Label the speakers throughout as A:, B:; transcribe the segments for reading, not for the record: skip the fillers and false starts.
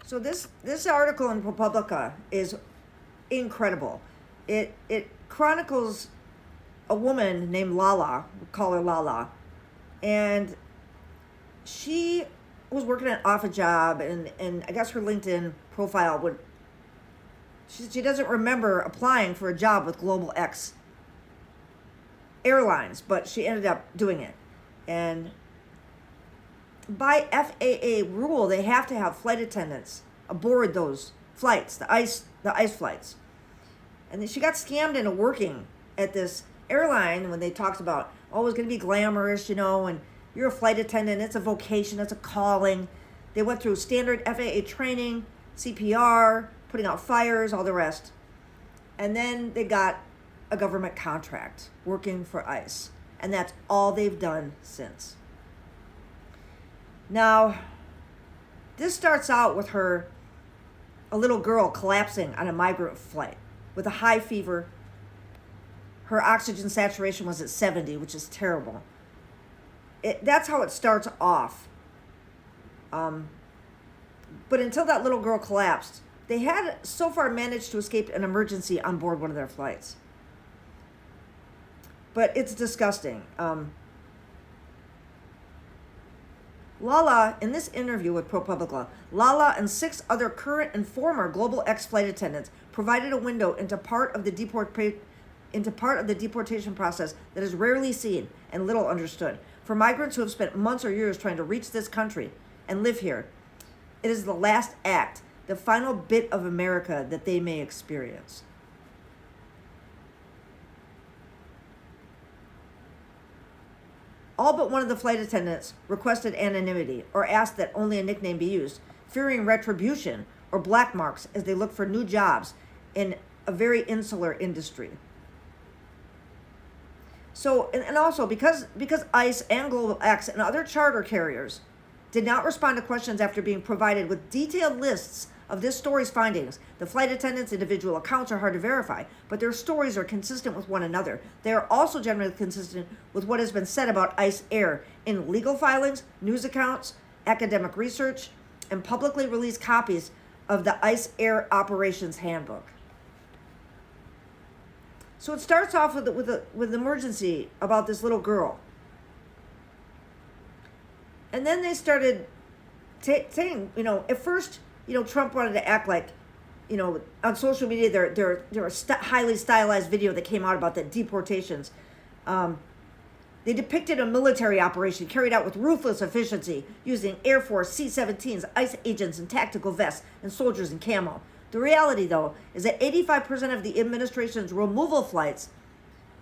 A: So this article in Republica is incredible. It chronicles a woman named Lala, we call her Lala, and she was working off a job, and I guess her LinkedIn profile would, she doesn't remember applying for a job with Global X Airlines, but she ended up doing it. And by FAA rule, they have to have flight attendants aboard those flights, the ice flights. And then she got scammed into working at this airline when they talked about, oh, it was going to be glamorous, and you're a flight attendant, it's a vocation, it's a calling. They went through standard FAA training, CPR, putting out fires, all the rest. And then they got a government contract working for ICE. And that's all they've done since. Now, this starts out with a little girl collapsing on a migrant flight with a high fever. Her oxygen saturation was at 70, which is terrible. That's how it starts off. But until that little girl collapsed, they had so far managed to escape an emergency on board one of their flights. But it's disgusting. Lala, in this interview with ProPublica, Lala and 6 other current and former Global X flight attendants provided a window into part of the deportation process that is rarely seen and little understood. For migrants who have spent months or years trying to reach this country and live here, it is the last act, the final bit of America that they may experience. All but one of the flight attendants requested anonymity or asked that only a nickname be used, fearing retribution or black marks as they look for new jobs in a very insular industry. So, and also because ICE and Global X and other charter carriers did not respond to questions after being provided with detailed lists of this story's findings, the flight attendants' individual accounts are hard to verify, but their stories are consistent with one another. They are also generally consistent with what has been said about ICE Air in legal filings, news accounts, academic research, and publicly released copies of the ICE Air Operations Handbook. So it starts off with an emergency about this little girl. And then they started saying, at first, Trump wanted to act like, on social media, there were highly stylized video that came out about the deportations. They depicted a military operation carried out with ruthless efficiency using Air Force C-17s, ICE agents in tactical vests, and soldiers in camo. The reality, though, is that 85% of the administration's removal flights,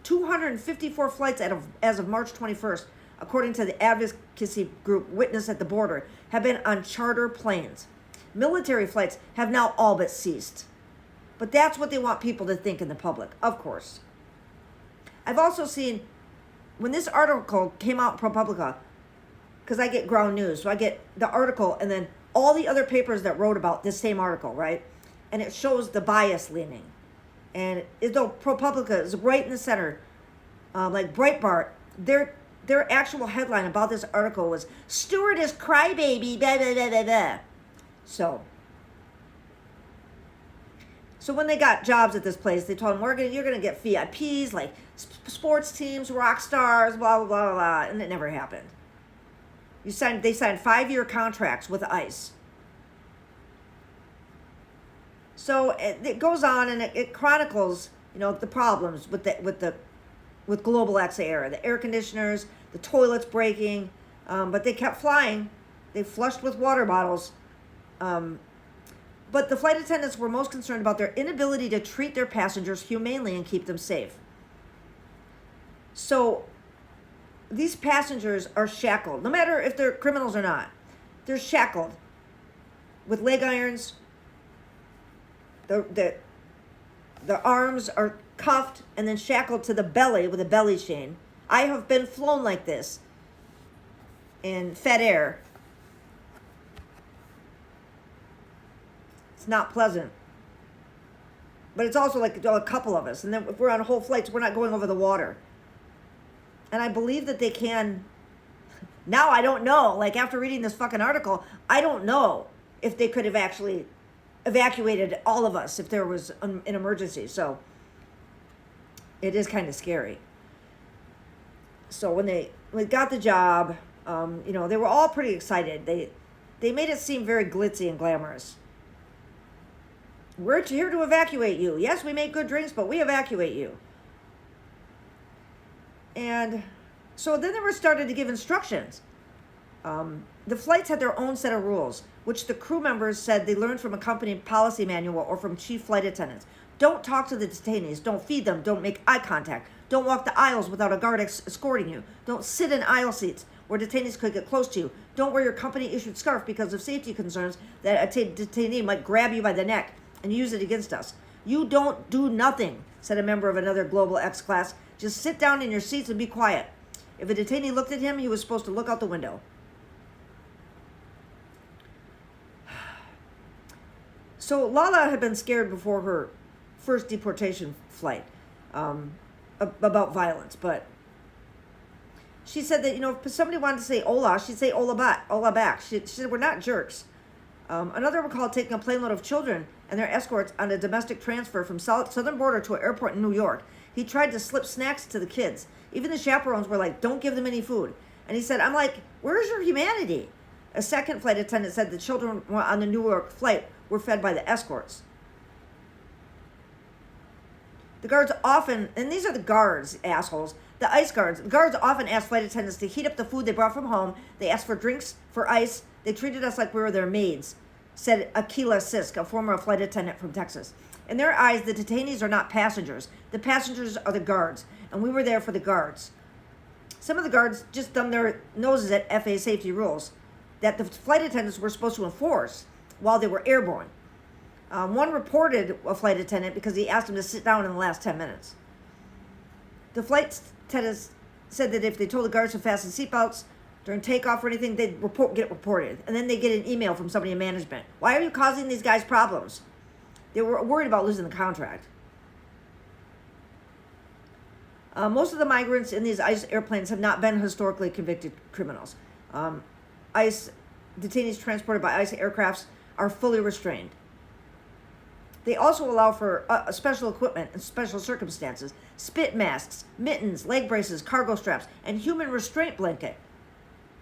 A: 254 flights as of March 21st, according to the advocacy group Witness at the Border, have been on charter planes. Military flights have now all but ceased. But that's what they want people to think in the public, of course. I've also seen, when this article came out in ProPublica, because I get ground news, so I get the article and then all the other papers that wrote about this same article, right? And it shows the bias leaning. And though ProPublica is right in the center, like Breitbart, their actual headline about this article was, "Stewardess Crybaby, blah, blah, blah, blah, blah." So when they got jobs at this place, they told them, you're going to get VIPs, like sports teams, rock stars, blah, blah, blah, blah, and it never happened. They signed 5-year contracts with ICE. So it goes on and it chronicles, the problems with Global X Air, the air conditioners, the toilets breaking, but they kept flying. They flushed with water bottles. But the flight attendants were most concerned about their inability to treat their passengers humanely and keep them safe. So these passengers are shackled, no matter if they're criminals or not. They're shackled with leg irons. The arms are cuffed and then shackled to the belly with a belly chain. I have been flown like this in Fed Air. It's not pleasant. But it's also like a couple of us. And then if we're on whole flights, we're not going over the water. And I believe that they can. Now I don't know. Like after reading this fucking article, I don't know if they could have actually evacuated all of us if there was an emergency. So it is kind of scary. So when they got the job, they were all pretty excited. They made it seem very glitzy and glamorous. We're here to evacuate you. Yes, we make good drinks, but we evacuate you. And so then they were started to give instructions. The flights had their own set of rules, which the crew members said they learned from a company policy manual or from chief flight attendants. Don't talk to the detainees. Don't feed them. Don't make eye contact. Don't walk the aisles without a guard escorting you. Don't sit in aisle seats where detainees could get close to you. Don't wear your company-issued scarf because of safety concerns that a detainee might grab you by the neck and use it against us. You don't do nothing, said a member of another Global X class. Just sit down in your seats and be quiet. If a detainee looked at him, he was supposed to look out the window. So Lala had been scared before her first deportation flight about violence, but she said that, if somebody wanted to say hola, she'd say hola back. She said, we're not jerks. Another recalled taking a plane load of children and their escorts on a domestic transfer from southern border to an airport in New York. He tried to slip snacks to the kids. Even the chaperones were like, don't give them any food. And he said, I'm like, where's your humanity? A second flight attendant said the children on the New York flight were fed by the escorts. The guards often, and these are the guards, assholes, the ICE guards. The guards often asked flight attendants to heat up the food they brought from home. They asked for drinks, for ice. They treated us like we were their maids, said Akila Sisk, a former flight attendant from Texas. In their eyes, the detainees are not passengers. The passengers are the guards, and we were there for the guards. Some of the guards just thumbed their noses at FAA safety rules that the flight attendants were supposed to enforce while they were airborne. One reported a flight attendant because he asked him to sit down in the last 10 minutes. The flight attendants said that if they told the guards to fasten seatbelts during takeoff or anything, they'd get reported. And then they get an email from somebody in management. Why are you causing these guys problems? They were worried about losing the contract. Most of the migrants in these ICE airplanes have not been historically convicted criminals. ICE detainees transported by ICE aircrafts are fully restrained. They also allow for special equipment in special circumstances: spit masks, mittens, leg braces, cargo straps, and human restraint blanket.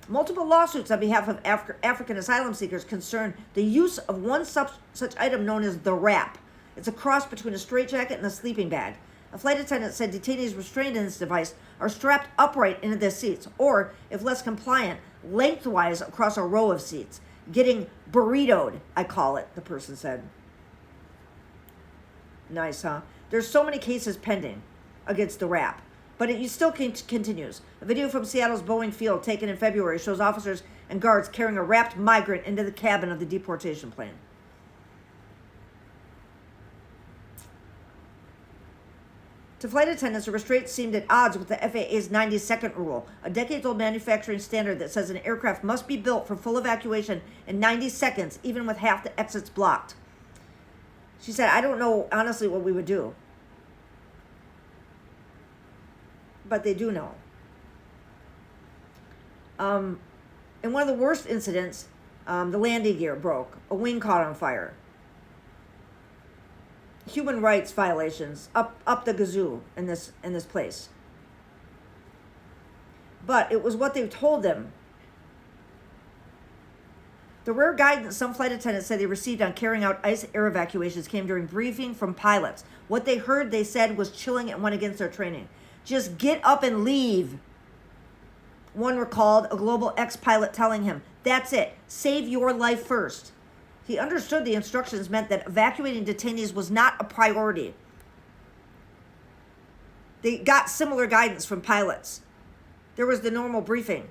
A: Multiple lawsuits on behalf of African asylum seekers concern the use of one such item known as the wrap. It's a cross between a straitjacket and a sleeping bag. A flight attendant said detainees restrained in this device are strapped upright into their seats, or, if less compliant, lengthwise across a row of seats. Getting burritoed, I call it, the person said. Nice, huh? There's so many cases pending against the wrap, but it still continues. A video from Seattle's Boeing Field taken in February shows officers and guards carrying a wrapped migrant into the cabin of the deportation plane. To flight attendants, the restraints seemed at odds with the FAA's 90-second rule, a decades-old manufacturing standard that says an aircraft must be built for full evacuation in 90 seconds, even with half the exits blocked. She said, I don't know, honestly, what we would do. But they do know. In one of the worst incidents, the landing gear broke. A wing caught on fire. Human rights violations up the gazoo in this place. But it was what they told them. The rare guidance some flight attendants said they received on carrying out ICE air evacuations came during briefing from pilots. What they heard, they said, was chilling and went against their training. Just get up and leave. One recalled a Global X pilot telling him, that's it, save your life first. He understood the instructions meant that evacuating detainees was not a priority. They got similar guidance from pilots. There was the normal briefing.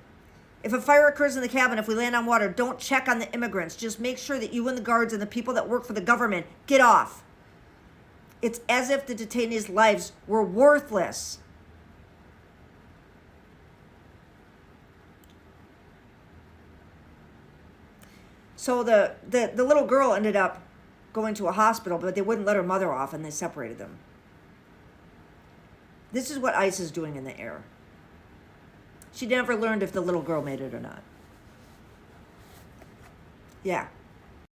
A: If a fire occurs in the cabin, if we land on water, don't check on the immigrants. Just make sure that you and the guards and the people that work for the government get off. It's as if the detainees' lives were worthless. So the little girl ended up going to a hospital, but they wouldn't let her mother off, and they separated them. This is what ICE is doing in the air. She never learned if the little girl made it or not. Yeah.